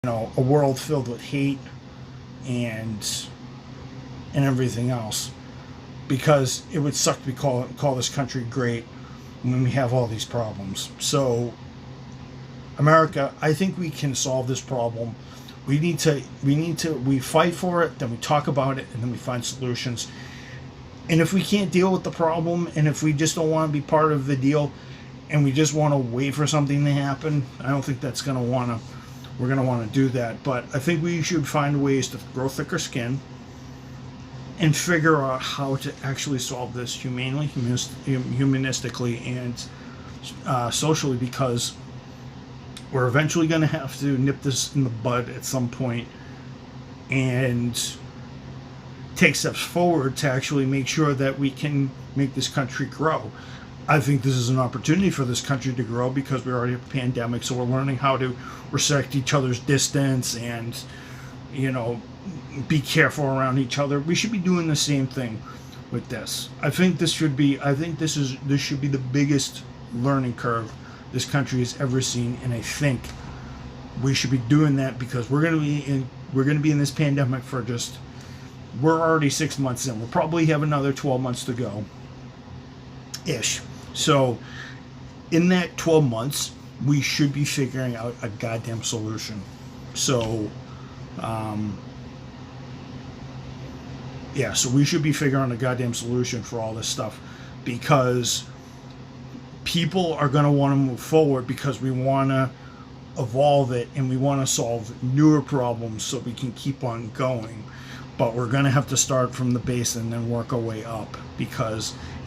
a world filled with hate and everything else, because it would suck to call this country great when we have all these problems. So America, I think we can solve this problem. We fight for it, then we talk about it, and then we find solutions. And if we can't deal with the problem, and if we just don't want to be part of the deal, and we just want to wait for something to happen, I don't think we're going to want to do that. But I think we should find ways to grow thicker skin and figure out how to actually solve this humanistically, and socially, because we're eventually going to have to nip this in the bud at some point and take steps forward to actually make sure that we can make this country grow. I think this is an opportunity for this country to grow, because we already have a pandemic, so we're learning how to respect each other's distance and, be careful around each other. We should be doing the same thing with this. I think this should be the biggest learning curve this country has ever seen, and I think we should be doing that, because we're going to be in this pandemic for we're already 6 months in. We'll probably have another 12 months to go ish. So in that 12 months, we should be figuring out a goddamn solution. So so we should be figuring out a goddamn solution for all this stuff, because people are going to want to move forward, because we want to evolve it and we want to solve newer problems so we can keep on going. But we're going to have to start from the base and then work our way up,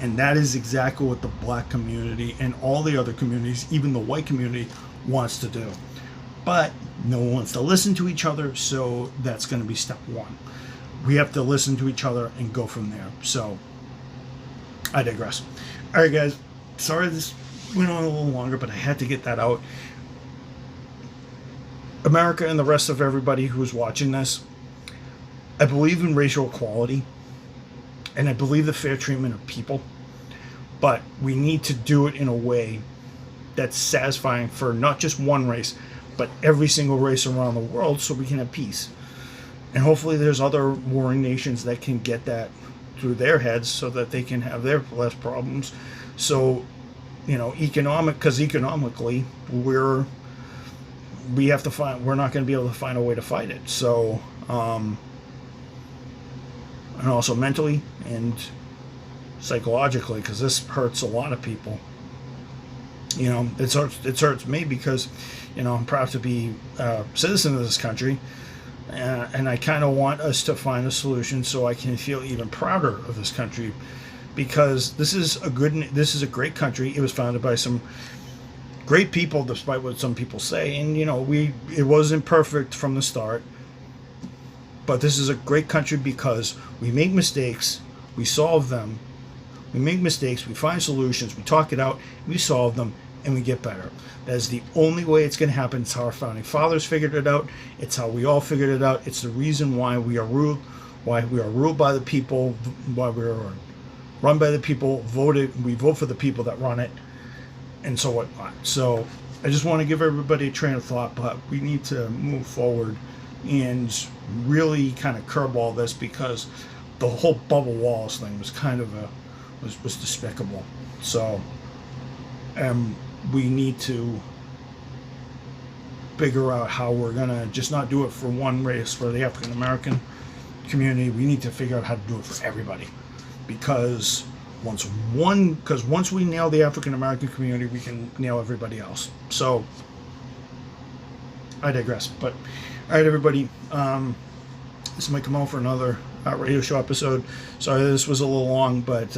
and that is exactly what the black community and all the other communities, even the white community, wants to do. But no one wants to listen to each other, so that's going to be step one. We have to listen to each other and go from there. So I digress. All right, guys. Sorry this went on a little longer, but I had to get that out. America and the rest of everybody who's watching this, I believe in racial equality, and I believe the fair treatment of people, but we need to do it in a way that's satisfying for not just one race, but every single race around the world, so we can have peace. And hopefully there's other warring nations that can get that through their heads, so that they can have their less problems. So, economically, we're not going to be able to find a way to fight it. So, and also mentally and psychologically, because this hurts a lot of people. It hurts me, because, I'm proud to be a citizen of this country, and I kind of want us to find a solution so I can feel even prouder of this country, because this is a great country. It was founded by some great people, despite what some people say, and it wasn't perfect from the start. But this is a great country because we make mistakes, we solve them. We make mistakes, we find solutions, we talk it out, we solve them, and we get better. That is the only way it's going to happen. It's how our founding fathers figured it out. It's how we all figured it out. It's the reason why we are ruled by the people, why we are run by the people, we vote for the people that run it, and so whatnot. So I just want to give everybody a train of thought, but we need to move forward and really kind of curb all this, because the whole bubble walls thing was kind of was despicable. So we need to figure out how we're gonna just not do it for one race, for the African American community. We need to figure out how to do it for everybody, because once we nail the African American community, we can nail everybody else. So I digress. But all right, everybody, this is Mike Camo for another radio show episode. Sorry this was a little long, but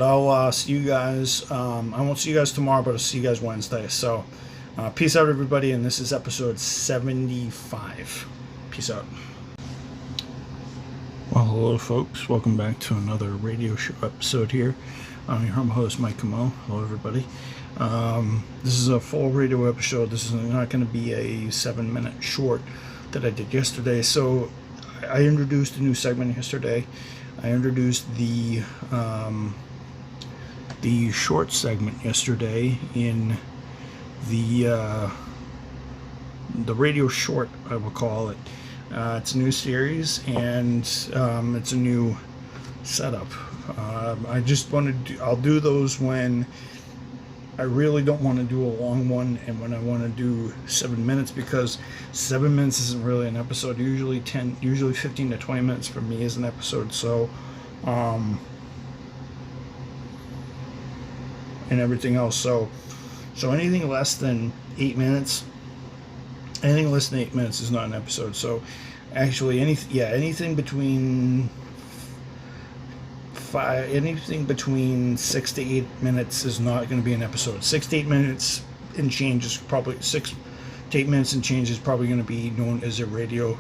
I'll see you guys. I won't see you guys tomorrow, but I'll see you guys Wednesday. So peace out, everybody, and this is episode 75. Peace out. Well, hello, folks. Welcome back to another radio show episode here. I'm your host, Mike Camo. Hello, everybody. This is a full radio episode. This is not going to be a 7-minute short that I did yesterday. So I introduced a new segment yesterday. I introduced the short segment yesterday in the radio short, I will call it. It's a new series, and it's a new setup. I just want to I'll do those when I really don't want to do a long one, and when I want to do 7 minutes, because 7 minutes isn't really an episode. Usually 15 to 20 minutes for me is an episode. So, and everything else. So anything less than 8 minutes, anything less than 8 minutes is not an episode. So, actually, anything between anything between 6 to 8 minutes is not going to be an episode. 6 to 8 minutes and change is probably 6 to 8 minutes and change is probably going to be known as a radio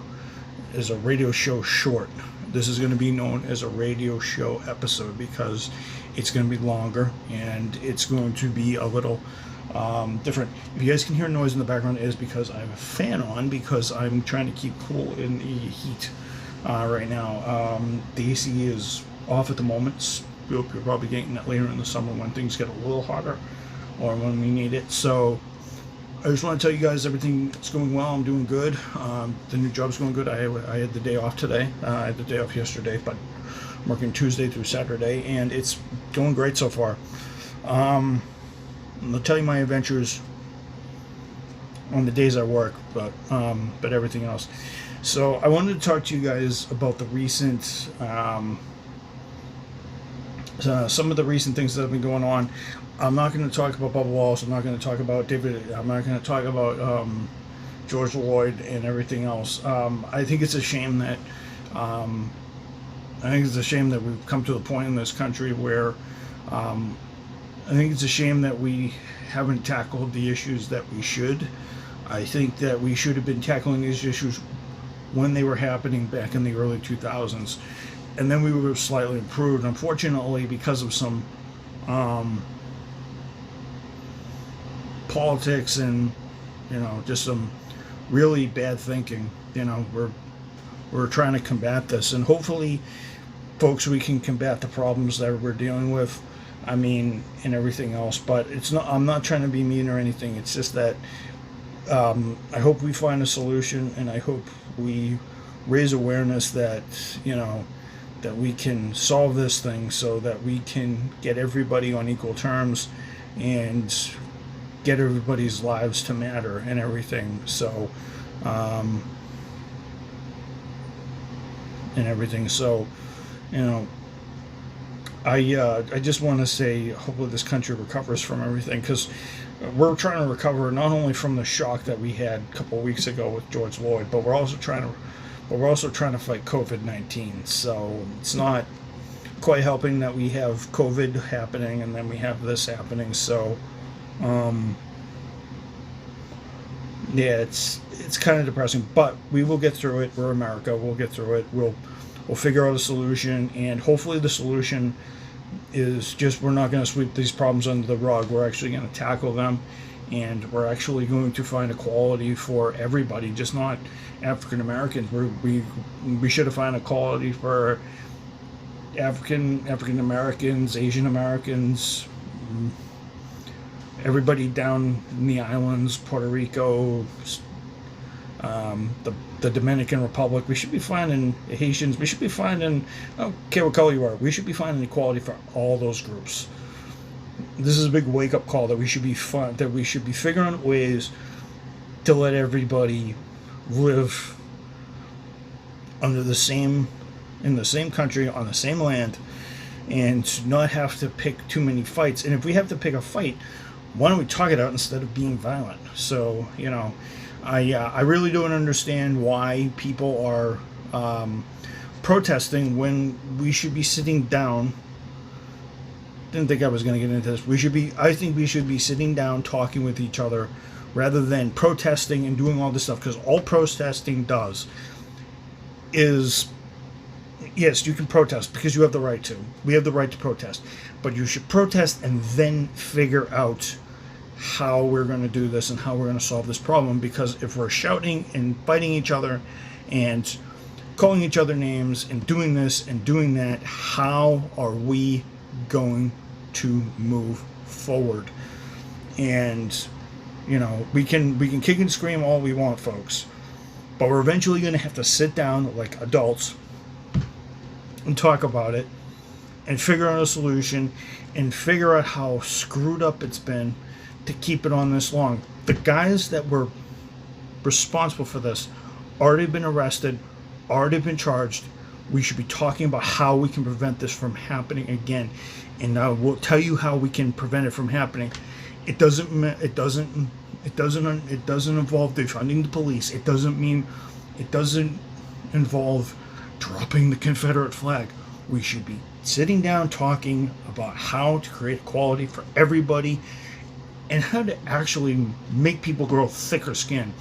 show short. This is going to be known as a radio show episode because it's going to be longer and it's going to be a little different. If you guys can hear noise in the background, it is because I have a fan on because I'm trying to keep cool in the heat right now. The AC is off at the moment. You're probably getting that later in the summer when things get a little hotter or when we need it. So I just want to tell you guys everything's going well. I'm doing good. The new job's going good. I had the day off today. I had the day off yesterday, but I'm working Tuesday through Saturday, and it's going great so far. I'll tell you my adventures on the days I work, but everything else. So I wanted to talk to you guys about the recent some of the recent things that have been going on. I'm not going to talk about Bubba Wallace. I'm not going to talk about David. I'm not going to talk about George Floyd and everything else. I think it's a shame that we've come to a point in this country where I think it's a shame that we haven't tackled the issues that we should. I think that we should have been tackling these issues when they were happening back in the early 2000s. And then we were slightly improved. Unfortunately, because of some politics and, just some really bad thinking, we're trying to combat this. And hopefully, folks, we can combat the problems that we're dealing with. And everything else. But it's not. I'm not trying to be mean or anything. It's just that I hope we find a solution, and I hope we raise awareness that that we can solve this thing so that we can get everybody on equal terms and get everybody's lives to matter and everything. So, and everything. So, I just want to say, hopefully this country recovers from everything, because we're trying to recover not only from the shock that we had a couple of weeks ago with George Floyd, but we're also trying to fight COVID-19. So it's not quite helping that we have COVID happening and then we have this happening. So, it's kind of depressing, but we will get through it. We're America. We'll get through it. We'll figure out a solution, and hopefully the solution is just we're not going to sweep these problems under the rug. We're actually going to tackle them, and we're actually going to find equality for everybody, just not African Americans. We should have found equality for African Americans, Asian Americans, everybody down in the islands, Puerto Rico, the Dominican Republic. We should be finding Haitians. We should be finding, I don't care what color you are, we should be finding equality for all those groups. This is a big wake-up call that we should be figuring out ways to let everybody live in the same country, on the same land, and not have to pick too many fights. And if we have to pick a fight, why don't we talk it out instead of being violent? So, I really don't understand why people are protesting when we should be sitting down. Didn't think I was going to get into this. I think we should be sitting down talking with each other rather than protesting and doing all this stuff, because all protesting does is, yes, you can protest because you have the right to. We have the right to protest. But you should protest and then figure out how we're going to do this and how we're going to solve this problem. Because if we're shouting and fighting each other and calling each other names and doing this and doing that, how are we going to move forward? And We can kick and scream all we want, folks, but we're eventually going to have to sit down like adults and talk about it and figure out a solution and figure out how screwed up it's been to keep it on this long. The guys that were responsible for this already been arrested, already been charged. We should be talking about how we can prevent this from happening again, and I will tell you how we can prevent it from happening. It doesn't involve defunding the police. It doesn't involve dropping the Confederate flag. We should be sitting down talking about how to create equality for everybody and how to actually make people grow thicker skin.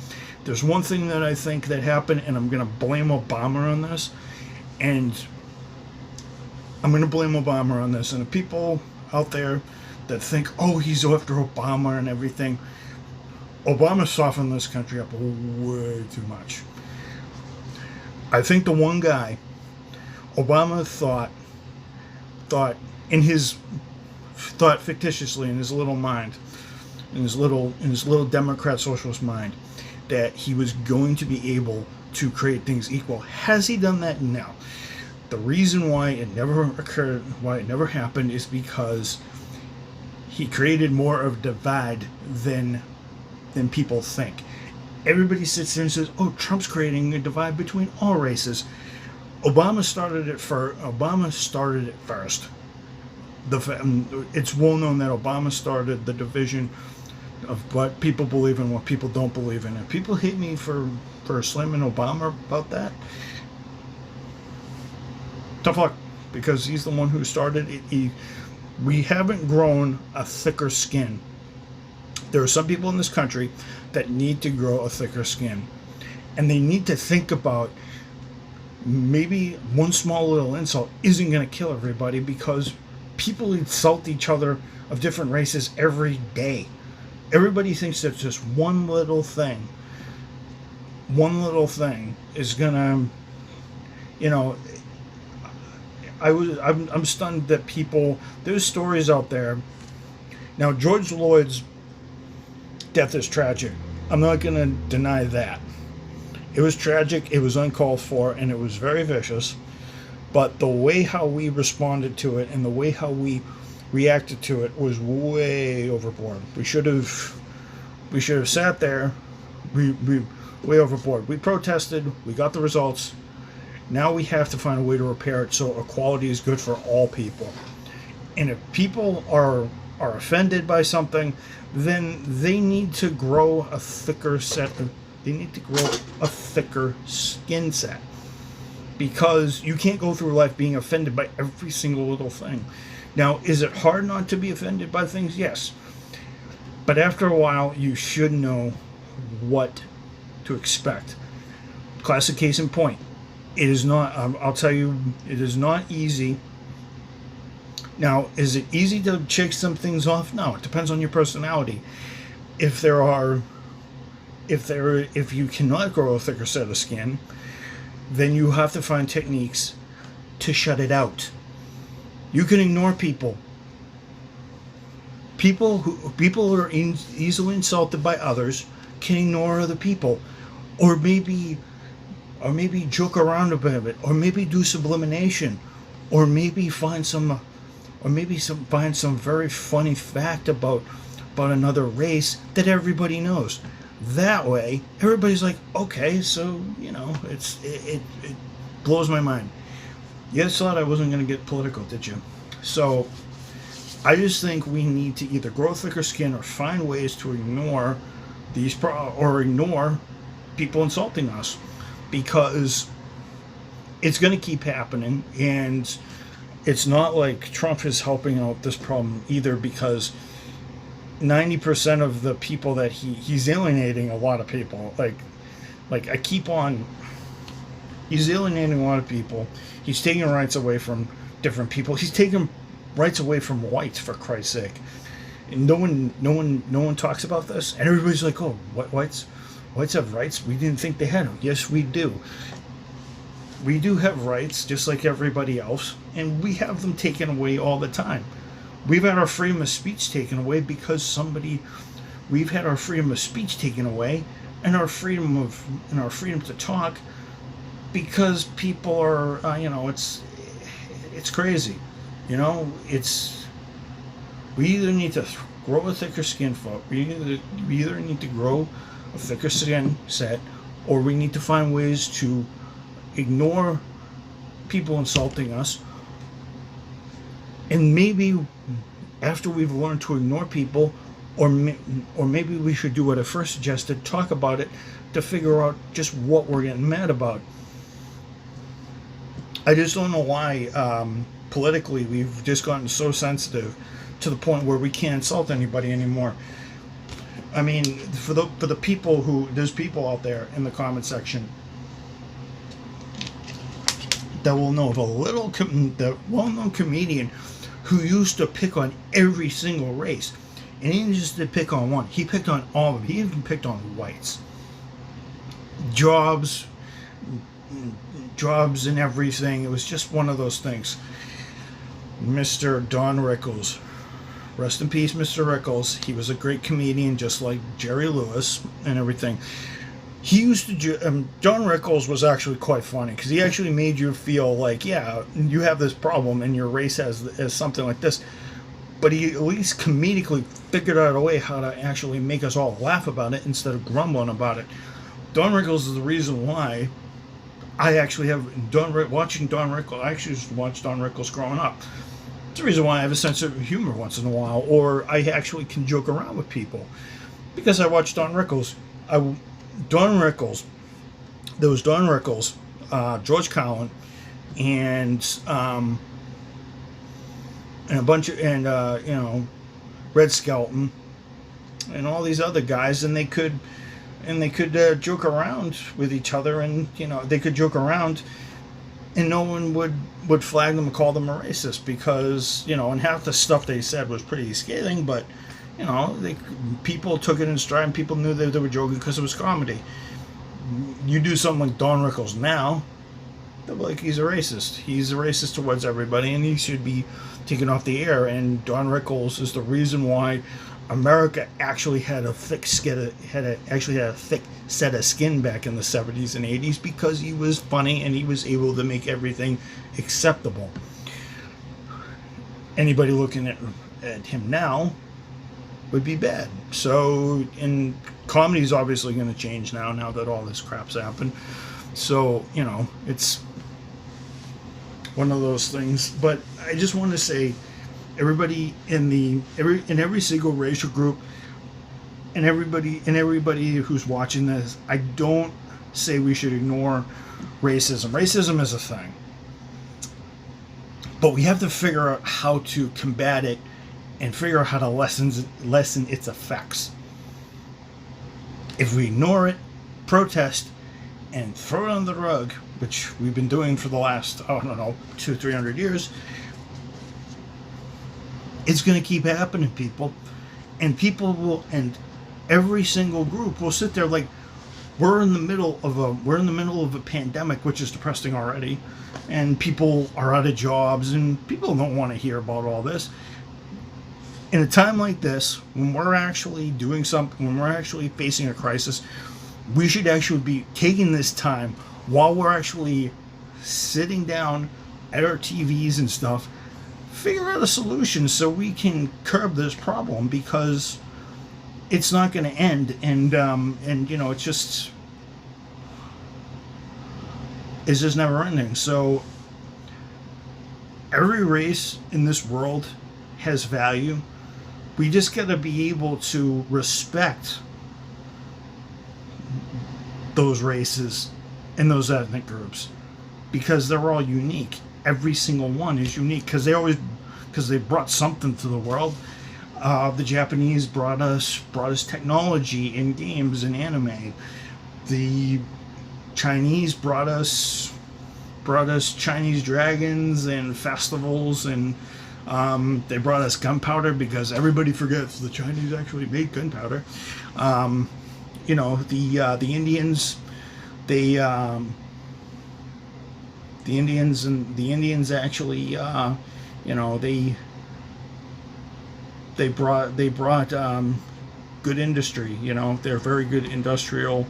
There's one thing that I think that happened, and I'm going to blame Obama on this, and and the people out there that think, oh, he's after Obama and everything, Obama softened this country up way too much. I think the one guy, Obama thought fictitiously in his little mind, in his little Democrat socialist mind, that he was going to be able to create things equal. Has he done that? No. The reason why it never occurred, why it never happened, is because he created more of a divide than people think. Everybody sits there and says, oh, Trump's creating a divide between all races. Obama started it first. It's well known that Obama started the division of what people believe in, what people don't believe in. And people hate me for slamming Obama about that. Tough luck, because he's the one who started it. We haven't grown a thicker skin. There are some people in this country that need to grow a thicker skin. And they need to think about, maybe one small little insult isn't going to kill everybody, because people insult each other of different races every day. Everybody thinks that just one little thing is going to, I'm stunned that people, there's stories out there. Now, George Floyd's death is tragic. I'm not going to deny that. It was tragic, it was uncalled for, and it was very vicious. But the way how we responded to it and the way how we reacted to it was way overboard. We should have sat there. We way overboard. We protested. We got the results. Now we have to find a way to repair it so equality is good for all people. And if people are offended by something, then they need to grow a thicker set. They need to grow a thicker skin set, because you can't go through life being offended by every single little thing. Now, is it hard not to be offended by things? Yes. But after a while, you should know what to expect. Classic case in point. It is not, I'll tell you, it is not easy. Now, is it easy to shake some things off? No, it depends on your personality. If you cannot grow a thicker set of skin, then you have to find techniques to shut it out. You can ignore people. People who are easily insulted by others can ignore other people, or maybe joke around a bit, or maybe do sublimination, or maybe find some very funny fact about another race that everybody knows. That way, everybody's like, okay, so, it blows my mind. You guys thought I wasn't going to get political, did you? So, I just think we need to either grow thicker skin or find ways to ignore ignore people insulting us, because it's going to keep happening, and it's not like Trump is helping out this problem either, because 90% of the people that he's alienating a lot of people. He's alienating a lot of people. He's taking rights away from different people. He's taking rights away from whites, for Christ's sake. And no one talks about this. And everybody's like, oh, whites have rights? We didn't think they had them. Yes, we do. We do have rights, just like everybody else, and we have them taken away all the time. We've had our freedom of speech taken away because somebody we've had our freedom of speech taken away, and our freedom to talk, because people are, it's crazy. We either need to grow a thicker skin, folks. We either need to grow a thicker skin set, or we need to find ways to ignore people insulting us. And maybe after we've learned to ignore people, or maybe we should do what I first suggested, talk about it to figure out just what we're getting mad about. I just don't know why politically we've just gotten so sensitive to the point where we can't insult anybody anymore. I mean, for the people there's people out there in the comment section that will know of the well-known comedian who used to pick on every single race. And he didn't just pick on one. He picked on all of them. He even picked on whites. Jobs and everything. It was just one of those things. Mr. Don Rickles. Rest in peace, Mr. Rickles. He was a great comedian, just like Jerry Lewis and everything. He used to Don Rickles was actually quite funny, because he actually made you feel like, yeah, you have this problem and your race has something like this. But he at least comedically figured out a way how to actually make us all laugh about it instead of grumbling about it. Don Rickles is the reason why I actually have watching Don Rickles. I actually used to watch Don Rickles growing up. It's the reason why I have a sense of humor once in a while, or I actually can joke around with people, because I watch Don Rickles. There was Don Rickles, George Carlin, and a bunch of Red Skelton, and all these other guys, and they could joke around with each other, and they could joke around, and no one would flag them and call them a racist, because and half the stuff they said was pretty scathing, but people took it in stride, and people knew that they were joking because it was comedy. You do something like Don Rickles now, they'll be like, he's a racist. He's a racist towards everybody, and he should be taken off the air. And Don Rickles is the reason why America actually had a thick set of skin back in the 70s and 80s, because he was funny and he was able to make everything acceptable. Anybody looking at him now would be bad. So, and comedy's obviously going to change now that all this crap's happened. So, it's one of those things. But I just want to say, everybody in every single racial group, and everybody who's watching this, I don't say we should ignore racism. Racism is a thing, but we have to figure out how to combat it and figure out how to lessen its effects. If we ignore it, protest, and throw it on the rug, which we've been doing for the last, 200-300 years, it's going to keep happening, people. And every single group will sit there like, we're in the middle of a pandemic, which is depressing already, and people are out of jobs, and people don't want to hear about all this. In a time like this, when we're actually doing something, when we're actually facing a crisis, we should actually be taking this time while we're actually sitting down at our TVs and stuff, figure out a solution so we can curb this problem, because it's not going to end, and it's just never ending. So every race in this world has value. We just got to be able to respect those races and those ethnic groups, because they're all unique. Every single one is unique, because they brought something to the world. The Japanese brought us technology in games and anime. The Chinese brought us Chinese dragons and festivals, and they brought us gunpowder, because everybody forgets the Chinese actually made gunpowder. The Indians, the Indians actually, they brought good industry. You know, they're very good industrial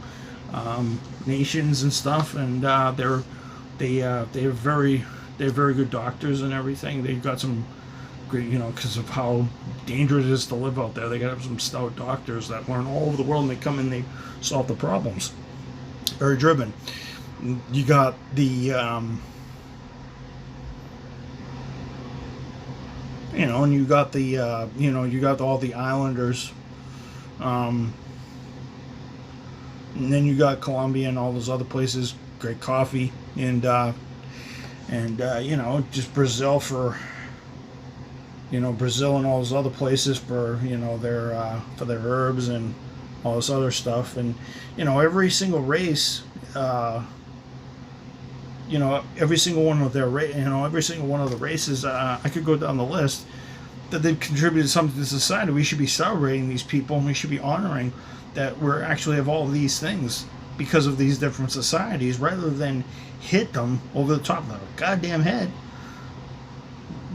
nations and stuff, and they have very good doctors and everything. They've got some great, you know, because of how dangerous it is to live out there. They got some stout doctors that learn all over the world, and they come in, they solve the problems. Very driven. You got the you know, and you got the you know, you got all the islanders, and then you got Colombia and all those other places, great coffee, and you know, just Brazil for, you know, Brazil and all those other places for, you know, for their herbs and all this other stuff. And, you know, every single race, you know, every single one of every single one of the races, I could go down the list, that they've contributed something to society. We should be celebrating these people, and we should be honoring that we're actually have all of these things because of these different societies, rather than hit them over the top of their goddamn head.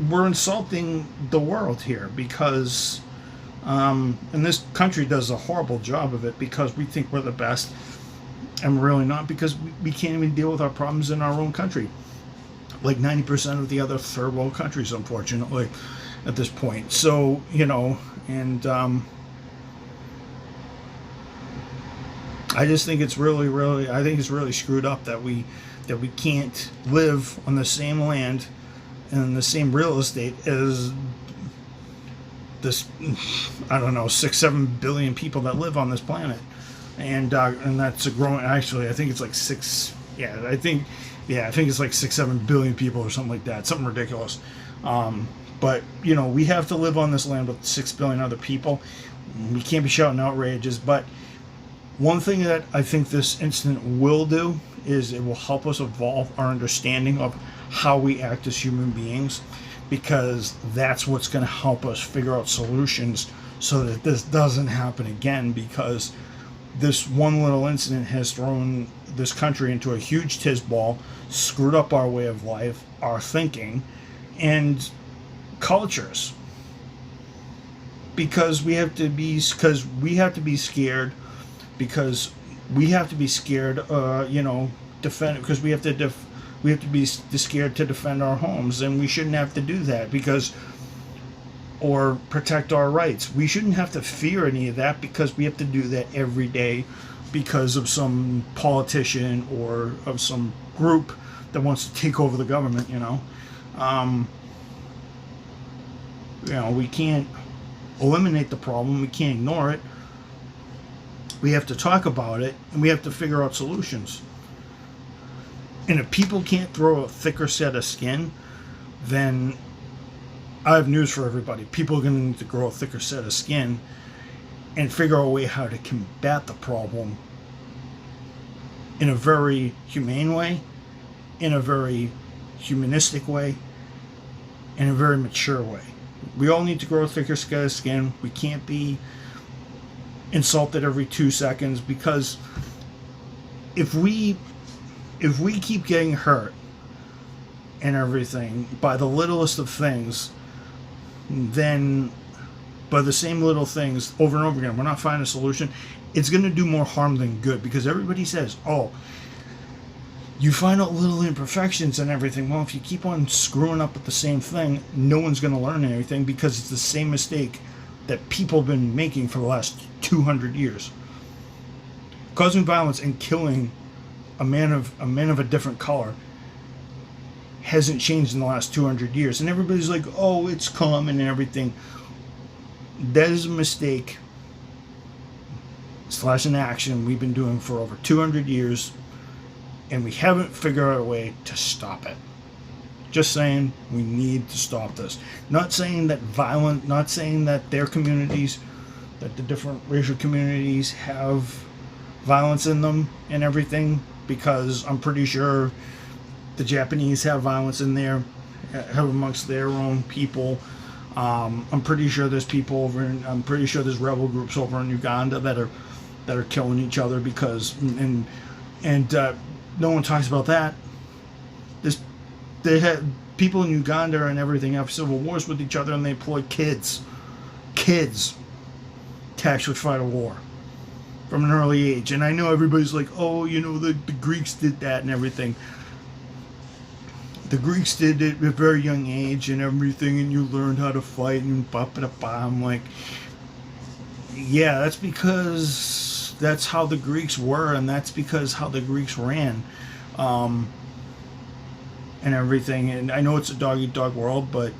We're insulting the world here because, and this country does a horrible job of it because we think we're the best, and we're really not, because we can't even deal with our problems in our own country, like 90% of the other third world countries, unfortunately, at this point. So, you know, and I just think it's really, I think it's really screwed up that we can't live on the same land and the same real estate as this, I don't know, 6-7 billion people that live on this planet, and that's a growing. Actually, I think it's like I think it's like 6-7 billion people or something like that, something ridiculous. But you know, we have to live on this land with 6 billion other people. We can't be shouting outrages. But one thing that I think this incident will do is it will help us evolve our understanding of how we act as human beings, because that's what's going to help us figure out solutions so that this doesn't happen again, because this one little incident has thrown this country into a huge tizball, screwed up our way of life, our thinking, and cultures. Because we have to be scared, you know, defend, because we have to be scared to defend our homes, and we shouldn't have to do that or protect our rights. We shouldn't have to fear any of that, because we have to do that every day because of some politician or of some group that wants to take over the government, you know. You know, we can't eliminate the problem, we can't ignore it. We have to talk about it, and we have to figure out solutions. And if people can't throw a thicker set of skin, then I have news for everybody. People are going to need to grow a thicker set of skin and figure out a way how to combat the problem in a very humane way, in a very humanistic way, in a very mature way. We all need to grow a thicker set of skin. We can't be insulted every 2 seconds, because if we keep getting hurt and everything by the littlest of things, then by the same little things over and over again, we're not finding a solution. It's going to do more harm than good, because everybody says, oh, you find out little imperfections and everything. Well, if you keep on screwing up with the same thing, no one's going to learn anything, because it's the same mistake that people have been making for the last 200 years. Causing violence and killing a man of a different color hasn't changed in the last 200 years. And everybody's like, oh, it's common and everything. That is a mistake / an action we've been doing for over 200 years, and we haven't figured out a way to stop it. Just saying, we need to stop this. Not saying that their communities, that the different racial communities have violence in them and everything, because I'm pretty sure the Japanese have violence in there, have amongst their own people. I'm pretty sure there's there's rebel groups over in Uganda that are killing each other because, and no one talks about that. They had people in Uganda and everything have civil wars with each other, and they employ kids. attached with fight a war from an early age. And I know everybody's like, oh, the Greeks did that and everything. The Greeks did it at a very young age and everything, and you learned how to fight and ba-ba-da-ba. I'm like, yeah, that's because that's how the Greeks were, and that's because how the Greeks ran, and everything. And I know it's a dog-eat-dog world, but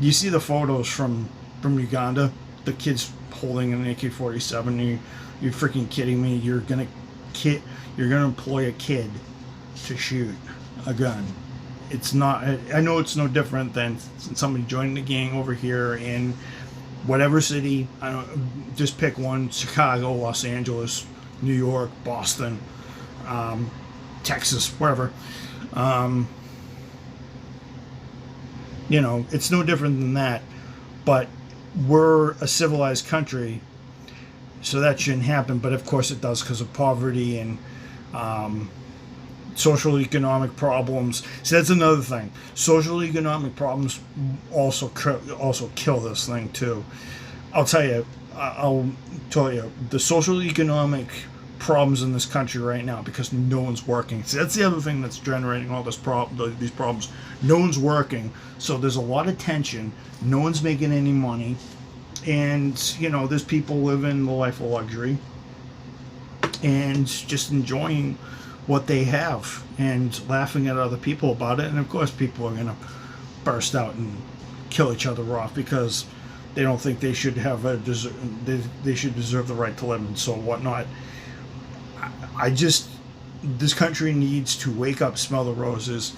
you see the photos from Uganda, the kids holding an AK-47. You're freaking kidding me? You're gonna employ a kid to shoot a gun. It's not. I know it's no different than somebody joining the gang over here in whatever city. I don't just pick one: Chicago, Los Angeles, New York, Boston, Texas, wherever. It's no different than that. But we're a civilized country, so that shouldn't happen. But of course, it does because of poverty and social economic problems. See, that's another thing. Social economic problems also kill this thing too. I'll tell you, the social economic problems in this country right now because no one's working. See, that's the other thing that's generating all these problems. No one's working, so there's a lot of tension. No one's making any money, and there's people living the life of luxury and just enjoying what they have and laughing at other people about it. And of course people are going to burst out and kill each other off because they don't think they should have they should deserve the right to live and so whatnot. This country needs to wake up, smell the roses,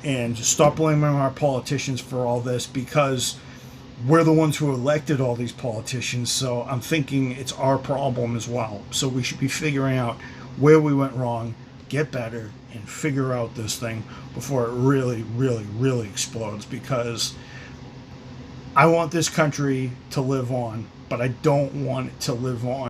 and stop blaming our politicians for all this, because we're the ones who elected all these politicians. So I'm thinking it's our problem as well. So we should be figuring out where we went wrong, get better, and figure out this thing before it really, really, really explodes, because I want this country to live on, but I don't want it to live on